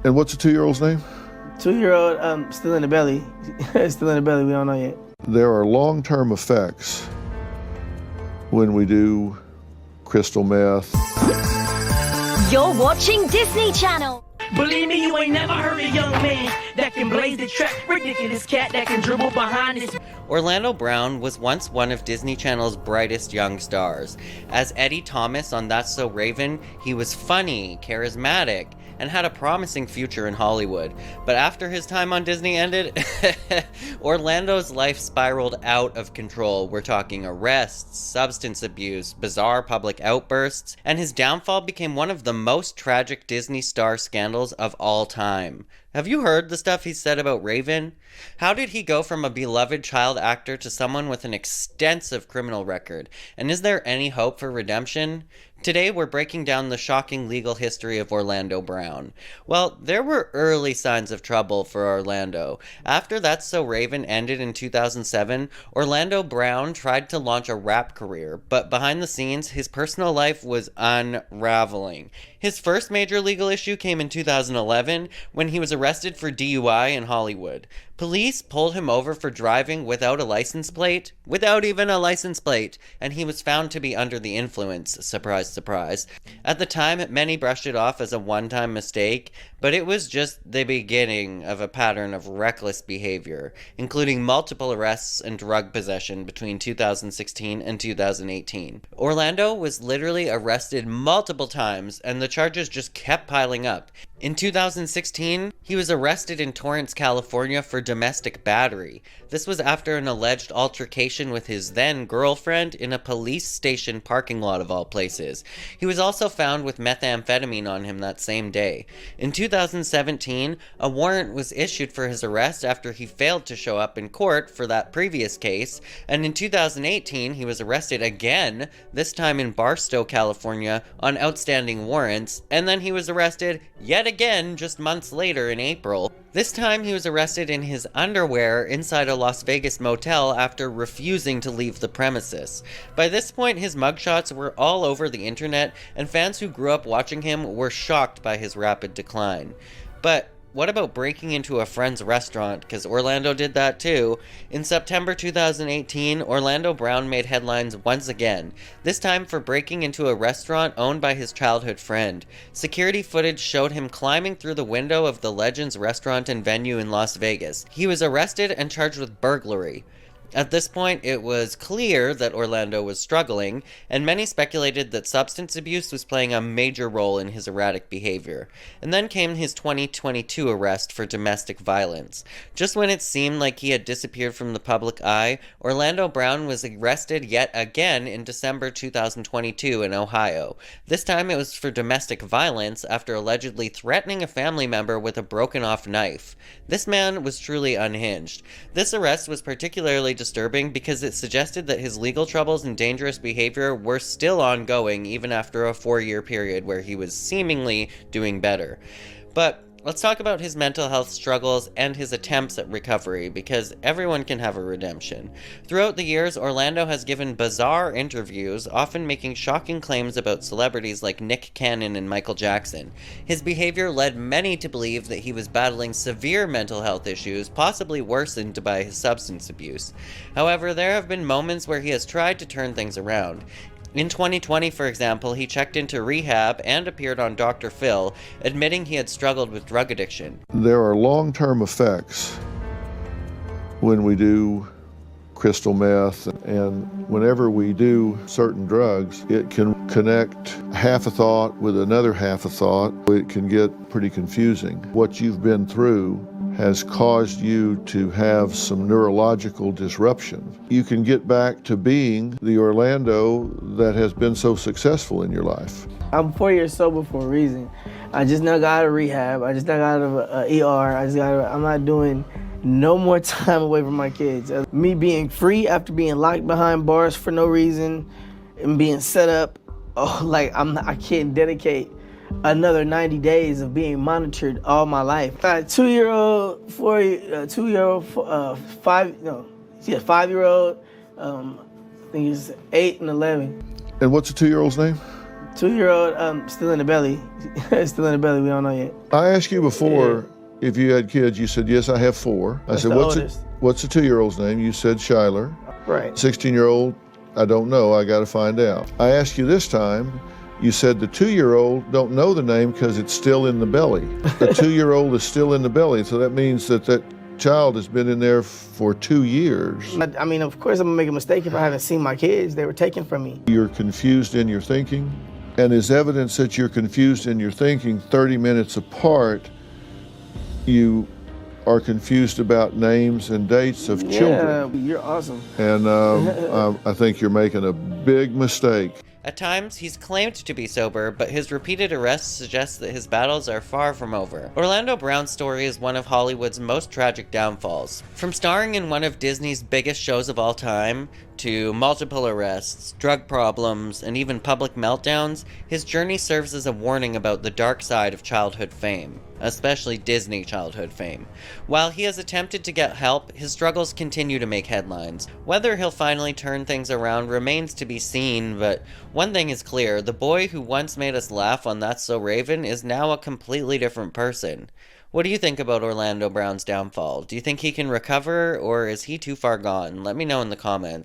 And what's the 2-year-old's name? 2-year-old, still in the belly. Still in the belly, we don't know yet. There are long-term effects when we do crystal meth. You're watching Disney Channel. Believe me, you ain't never heard a young man that can blaze the track. Ridiculous cat that can dribble behind his... Orlando Brown was once one of Disney Channel's brightest young stars. As Eddie Thomas on That's So Raven, he was funny, charismatic, and had a promising future in Hollywood. But after his time on Disney ended, Orlando's life spiraled out of control. We're talking arrests, substance abuse, bizarre public outbursts, and his downfall became one of the most tragic Disney star scandals of all time. Have you heard the stuff he said about Raven? How did he go from a beloved child actor to someone with an extensive criminal record? And is there any hope for redemption? Today we're breaking down the shocking legal history of Orlando Brown. Well, there were early signs of trouble for Orlando. After That's So Raven ended in 2007, Orlando Brown tried to launch a rap career, but behind the scenes, his personal life was unraveling. His first major legal issue came in 2011 when he was arrested for DUI in Hollywood. Police pulled him over for driving without a license plate, without even a license plate, and he was found to be under the influence. Surprise, surprise. At the time, many brushed it off as a one-time mistake, but it was just the beginning of a pattern of reckless behavior, including multiple arrests and drug possession between 2016 and 2018. Orlando was literally arrested multiple times, and the charges just kept piling up. In 2016, he was arrested in Torrance, California for domestic battery. This was after an alleged altercation with his then-girlfriend in a police station parking lot of all places. He was also found with methamphetamine on him that same day. In 2017, a warrant was issued for his arrest after he failed to show up in court for that previous case, and in 2018, he was arrested again, this time in Barstow, California, on outstanding warrants, and then he was arrested yet again just months later in April. This time he was arrested in his underwear inside a Las Vegas motel after refusing to leave the premises. By this point, his mugshots were all over the internet, and fans who grew up watching him were shocked by his rapid decline. But what about breaking into a friend's restaurant? Because Orlando did that too. In September 2018, Orlando Brown made headlines once again, this time for breaking into a restaurant owned by his childhood friend. Security footage showed him climbing through the window of the Legends restaurant and venue in Las Vegas. He was arrested and charged with burglary. At this point, it was clear that Orlando was struggling, and many speculated that substance abuse was playing a major role in his erratic behavior. And then came his 2022 arrest for domestic violence. Just when it seemed like he had disappeared from the public eye, Orlando Brown was arrested yet again in December 2022 in Ohio. This time it was for domestic violence after allegedly threatening a family member with a broken-off knife. This man was truly unhinged. This arrest was particularly disturbing because it suggested that his legal troubles and dangerous behavior were still ongoing even after a 4-year period where he was seemingly doing better. But let's talk about his mental health struggles and his attempts at recovery, because everyone can have a redemption. Throughout the years, Orlando has given bizarre interviews, often making shocking claims about celebrities like Nick Cannon and Michael Jackson. His behavior led many to believe that he was battling severe mental health issues, possibly worsened by his substance abuse. However, there have been moments where he has tried to turn things around. In 2020, for example, he checked into rehab and appeared on Dr. Phil, admitting he had struggled with drug addiction. There are long-term effects when we do crystal meth, and whenever we do certain drugs, it can connect half a thought with another half a thought. It can get pretty confusing. What you've been through has caused you to have some neurological disruption. You can get back to being the Orlando that has been so successful in your life. I'm 4 years sober for a reason. I just now got out of rehab. I just now got out of ER. I'm not doing no more time away from my kids. Me being free after being locked behind bars for no reason and being set up, I can't dedicate another 90 days of being monitored all my life. Got a 5-year-old, 5-year-old, I think it's 8 and 11. And what's the 2-year-old's name? 2-year-old, still in the belly. Still in the belly, we don't know yet. I asked you before if you had kids. You said, yes, I have 4. I That's said, the what's oldest. what's the 2-year-old's name? You said Shyler. Right. 16-year-old, I don't know. I got to find out. I asked you this time. You said the 2-year-old don't know the name because it's still in the belly. The 2-year-old is still in the belly, so that means that that child has been in there for 2 years. I mean, of course I'm gonna make a mistake if I haven't seen my kids. They were taken from me. You're confused in your thinking, and as evidence that you're confused in your thinking, 30 minutes apart, you are confused about names and dates of children. Yeah, you're awesome. And I think you're making a big mistake. At times, he's claimed to be sober, but his repeated arrests suggest that his battles are far from over. Orlando Brown's story is one of Hollywood's most tragic downfalls. From starring in one of Disney's biggest shows of all time, to multiple arrests, drug problems, and even public meltdowns, his journey serves as a warning about the dark side of childhood fame, especially Disney childhood fame. While he has attempted to get help, his struggles continue to make headlines. Whether he'll finally turn things around remains to be seen, but one thing is clear, the boy who once made us laugh on That's So Raven is now a completely different person. What do you think about Orlando Brown's downfall? Do you think he can recover, or is he too far gone? Let me know in the comments.